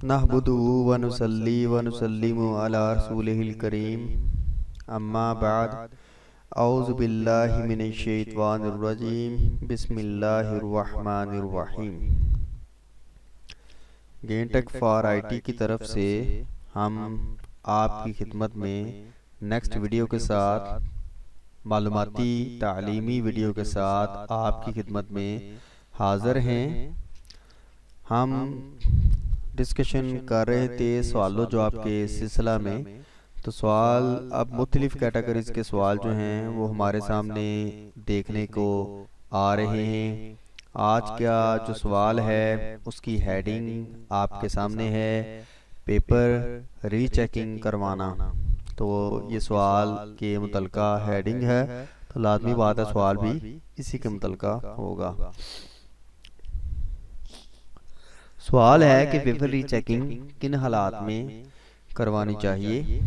नहमदुहु व नुसल्ली व नुसल्लिमु अला रसूलिहिल करीम अम्मा बाद औज़ु बिल्लाहि मिनश शैतानिर रजीम बिस्मिल्लाहिर रहमानिर रहीम। गेन टेक फॉर आईटी की तरफ से हम आपकी खिदमत में नेक्स्ट वीडियो के साथ मालूमाती तालीमी वीडियो के साथ आपकी खिदमत में हाज़िर हैं। हम डिस्कशन कर रहे थे सवालों जवाब के सिलसिला में। तो सवाल अब मुख्तलिफ कैटेगरीज के सवाल जो हैं वो हमारे सामने देखने को आ रहे हैं। आज का जो सवाल है उसकी हेडिंग आपके सामने है, पेपर रीचेकिंग करवाना। तो ये सवाल के मुतलका हेडिंग है, तो लाजमी बात है सवाल भी इसी के मुतलका होगा। सवाल है कि पेपर रीचेकिंग किन हालात में करवानी चाहिए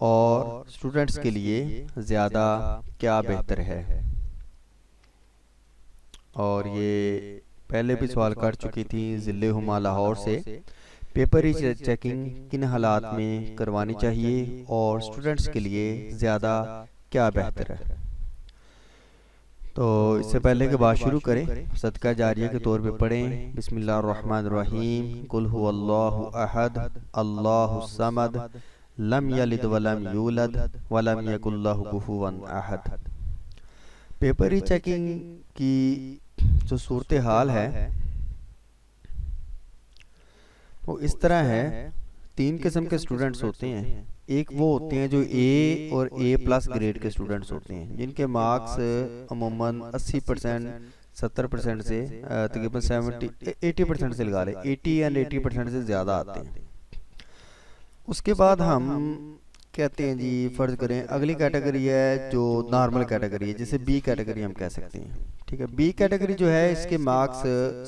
और स्टूडेंट्स के लिए ज़्यादा क्या बेहतर है। और ये पहले भी सवाल कर चुकी थी ज़िले हुमा लाहौर से, पेपर रीचेकिंग किन हालात में करवानी चाहिए और स्टूडेंट्स के लिए ज़्यादा क्या बेहतर है। तो इससे पहले के बाद शुरू करें, सदका जारिया के तौर पे पढ़ें बिस्मिल्लाहिर्रहमानिर्रहीम। कुल हुवल्लाहु अहद अल्लाहुस समद लम यलिद वलम यूलद वलम यकुल लहु कुफुवन अहद। पेपर रीचेकिंग की जो सूरत हाल है वो इस तरह है, तीन किस्म के स्टूडेंट्स होते हैं। एक वो होते हैं जो ए और ए प्लस ग्रेड के स्टूडेंट्स होते हैं, जिनके मार्क्स अमूमन 80% 70% से तकरीबन 80% से लगा ले 80% से ज़्यादा आते हैं। उसके बाद हम कहते हैं जी, फ़र्ज़ करें अगली कैटेगरी है जो नॉर्मल कैटेगरी है, जिसे बी कैटेगरी हम कह सकते हैं। ठीक है, बी कैटेगरी जो है इसके मार्क्स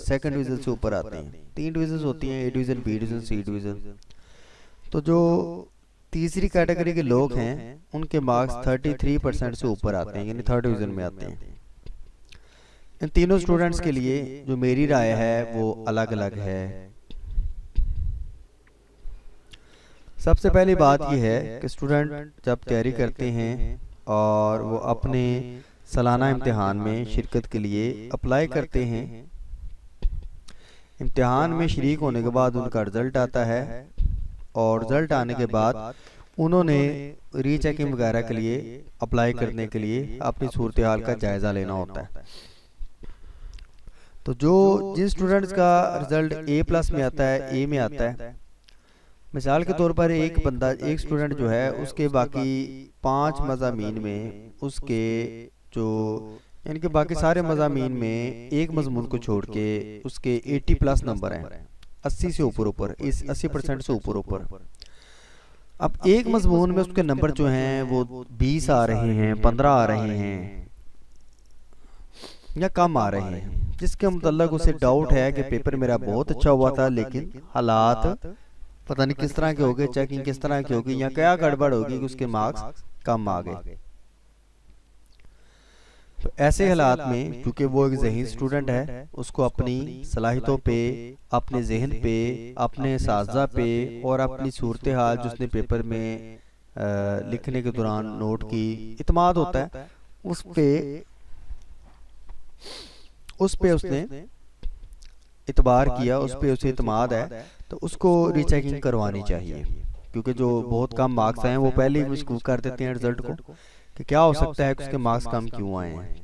सेकंड डिवीज़न से ऊपर आते हैं। 3 डिवीज़न होती हैं, ए डिवीज़न, बी डिवीज़न, सी डिवीज़न। तो जो तीसरी कैटेगरी के लोग हैं उनके मार्क्स 33% से ऊपर आते हैं, यानी थर्ड डिवीज़न में आते हैं। इन तीनों स्टूडेंट्स के लिए जो मेरी राय है वो अलग अलग है। सबसे पहली बात यह है कि स्टूडेंट जब तैयारी करते हैं और वो अपने सालाना इम्तिहान में शिरकत के लिए अप्लाई करते हैं, इम्तिहान में शरीक होने के बाद उनका रिज़ल्ट आता है और रिज़ल्ट आने के बाद उन्होंने रीचेकिंग वगैरह के लिए अप्लाई करने के लिए अपनी सूरत हाल का जायज़ा लेना होता है। तो जो जिन स्टूडेंट्स का रिज़ल्ट ए प्लस में आता है, ए में आता है, मिसाल के तौर पर एक स्टूडेंट जो है उसके बाकी 5 मज़ामीन में उसके जो यानी कि बाकी सारे मज़ामीन में एक मज़मून को छोड़ के उसके 80+ नंबर हैं, 80 से ऊपर, इस 80% से ऊपर। अब एक मज़मून में उसके नंबर जो हैं वो 20 आ रहे हैं, 15 आ रहे हैं या कम आ रहे हैं, जिसके मुतल्लिक़ उसे डाउट है कि पेपर मेरा बहुत अच्छा हुआ था लेकिन हालात पता नहीं किस तरह के हो गए, चेकिंग किस तरह की होगी या क्या गड़बड़ होगी कि उसके मार्क्स कम आ गए। तो ऐसे हालात में क्योंकि वो एक ज़हीन स्टूडेंट है, उसको अपनी सलाहियतों पे, अपने जहन पे, अपने साज़ा पे और अपनी सूरत हाल जो उसने पेपर में लिखने के दौरान नोट की इत्मीनान होता है, उस पे उसने इतबार किया, उस पे उसे इत्मीनान है, तो उसको रीचेकिंग करवानी चाहिए। क्योंकि जो बहुत कम मार्क्स आए हैं वो पहले ही मशकूक कर देते हैं रिजल्ट को कि क्या हो सकता है कि उसके मार्क्स कम क्यों आए हैं।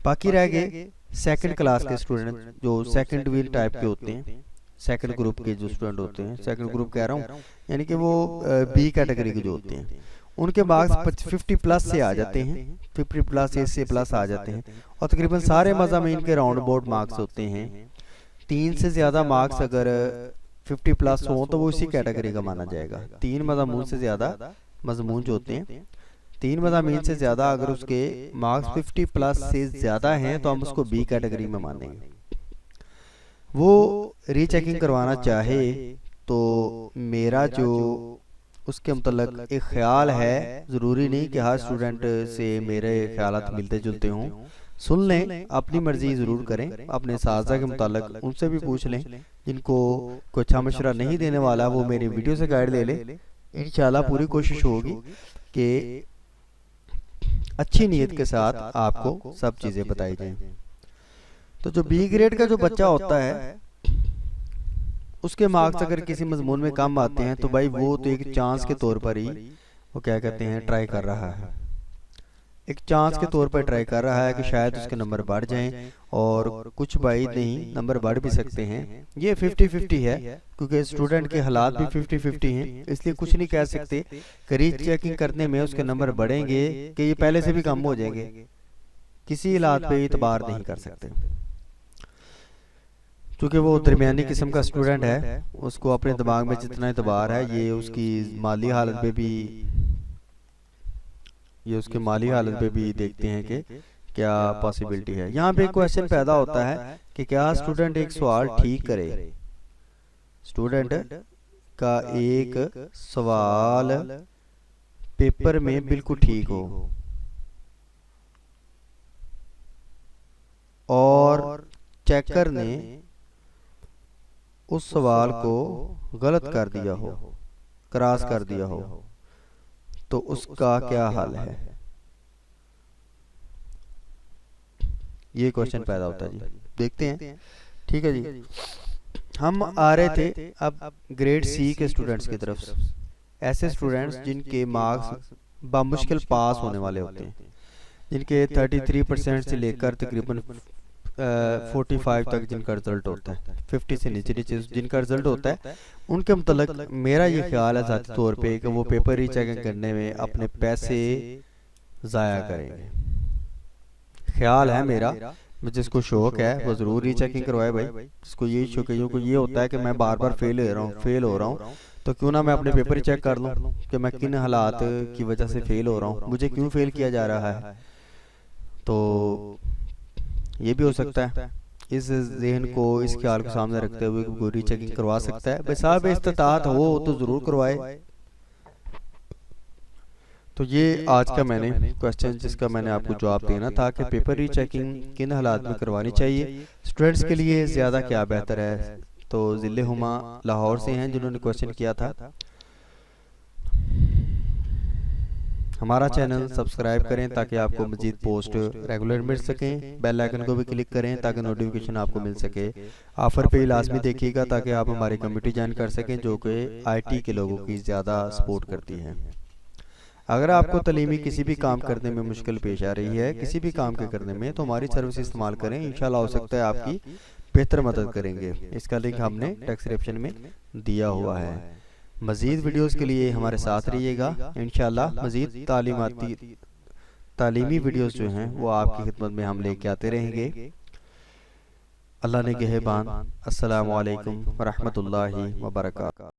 बाकी रह गए सेकंड क्लास के स्टूडेंट जो सेकंड डिवीजन टाइप के होते हैं, सेकंड ग्रुप के जो स्टूडेंट होते हैं, सेकंड ग्रुप कह रहा हूँ यानी कि वो बी कैटेगरी के जो होते हैं, उनके मार्क्स 50+ से आ जाते हैं, 50+ से प्लस आ जाते हैं और तकरीबन सारे मज़ामीन के राउंड अबाउट मार्क्स होते हैं। 3 से ज़्यादा मार्क्स अगर 50+ हो तो वो इसी कैटेगरी का माना जाएगा। 3 मज़ामून से ज़्यादा मज़मून जो होते हैं, 3 मज़ामीन से ज़्यादा अगर उसके मार्क्स 50+ से ज़्यादा हैं तो हम उसको बी कैटेगरी में मानेंगे। वो रीचेकिंग करवाना चाहे तो मेरा जो उसके मुतल्लिक़ एक ख्याल है, ज़रूरी नहीं कि हर स्टूडेंट से मेरे ख्यालात मिलते जुलते हों, सुन लें, अपनी मर्जी ज़रूर करें, अपने साजा के मुतालिक उनसे भी पूछ लें। जिनको कोई अच्छा मशवरा नहीं देने वाला वो मेरी वीडियो से गाइड ले ले। इंशाल्लाह पूरी कोशिश होगी कि अच्छी नीयत के साथ आपको सब चीज़ें बताई जाएं। तो जो बी ग्रेड का जो बच्चा होता है उसके मार्क्स अगर किसी मजमून में कम आते हैं तो भाई वो तो एक चांस के तौर पर ही वो क्या कहते हैं ट्राई कर रहा है, एक चांस के तौर पर ट्राई कर रहा है कि शायद उसके नंबर बढ़ जाएं, और कुछ भाई नहीं नंबर बढ़ भी सकते हैं। ये 50-50 है क्योंकि स्टूडेंट के हालात भी 50-50 हैं, इसलिए कुछ नहीं कह सकते कि रीचेकिंग करने में उसके नंबर बढ़ेंगे कि ये पहले से भी कम हो जाएंगे, किसी हालात पे इतबार नहीं कर सकते। क्योंकि वो दरमियानी किस्म का स्टूडेंट है, उसको अपने दिमाग में जितना एतबार है ये उसकी माली हालत पे भी देखते हैं कि क्या पॉसिबिलिटी है। यहाँ पे एक क्वेश्चन पैदा होता है कि क्या स्टूडेंट एक सवाल ठीक करे, स्टूडेंट का एक सवाल पेपर में बिल्कुल ठीक हो और चेकर ने उस सवाल को गलत कर दिया हो, क्रॉस कर दिया हो, तो उसका क्या हाल है। ये क्वेश्चन पैदा होता है जी, देखते हैं। ठीक है जी, हम आ रहे थे अब ग्रेड सी के स्टूडेंट्स की तरफ। ऐसे स्टूडेंट्स जिनके मार्क्स बामुश्किल पास होने वाले होते हैं, जिनके 33% से लेकर तकरीबन 45 तक जिनका रिजल्ट होता है, 50 से नीचे जिनका रिजल्ट होता है, उनके मतलब मेरा ये ख्याल है ज़ाती तौर पे कि वो पेपर रीचेकिंग करने में अपने पैसे ज़ाया करेंगे। ख्याल है मेरा, जिसको शौक है वो ज़रूर रीचेकिंग करवाए भाई। जिसको ये शौक है, को ये होता है कि मैं बार बार फेल हो रहा हूँ तो क्यों ना मैं अपने पेपर चेक कर लूँ कि मैं किन हालात की वजह से फेल हो रहा हूँ, मुझे क्यों फेल किया जा रहा है। तो ये भी हो सकता है, इस जहन को, इस ख्याल को सामने रखते हुए कोई रीचेकिंग करवा सकता है। भाई साहब इस्तात हो तो ज़रूर करवाए। तो ये आज का मैंने क्वेश्चन जिसका मैंने आपको जवाब देना था कि पेपर रीचेकिंग किन हालात में करवानी चाहिए, स्टूडेंट्स के लिए ज़्यादा क्या बेहतर है। तो ज़िले हुमा लाहौर से हैं जिन्होंने क्वेश्चन किया था। हमारा चैनल सब्सक्राइब करें ताकि आपको मजीद पोस्ट रेगुलर मिल सकें, बेल आइकन को भी क्लिक करें ताकि नोटिफिकेशन आपको मिल सके। ऑफर पे लाजमी देखिएगा ताकि आप हमारी कम्युनिटी ज्वाइन कर सकें जो कि IT के लोगों की ज़्यादा सपोर्ट करती है। अगर आपको तलीमी किसी भी काम करने में मुश्किल पेश आ रही है, किसी भी काम के करने में, तो हमारी सर्विस इस्तेमाल करें, इंशाल्लाह हो सकता है आपकी बेहतर मदद करेंगे। इसका लिंक हमने डिस्क्रिप्शन में दिया हुआ है। मज़ीद वीडियोस के लिए हमारे साथ रहिएगा, इंशाल्लाह मज़ीद तालीमी वीडियोस जो हैं वो आपकी खिदमत में हम लेके आते रहेंगे। अल्लाह ने गहबान। अस्सलामु अलैकुम व रहमतुल्लाहि व बरकातहू।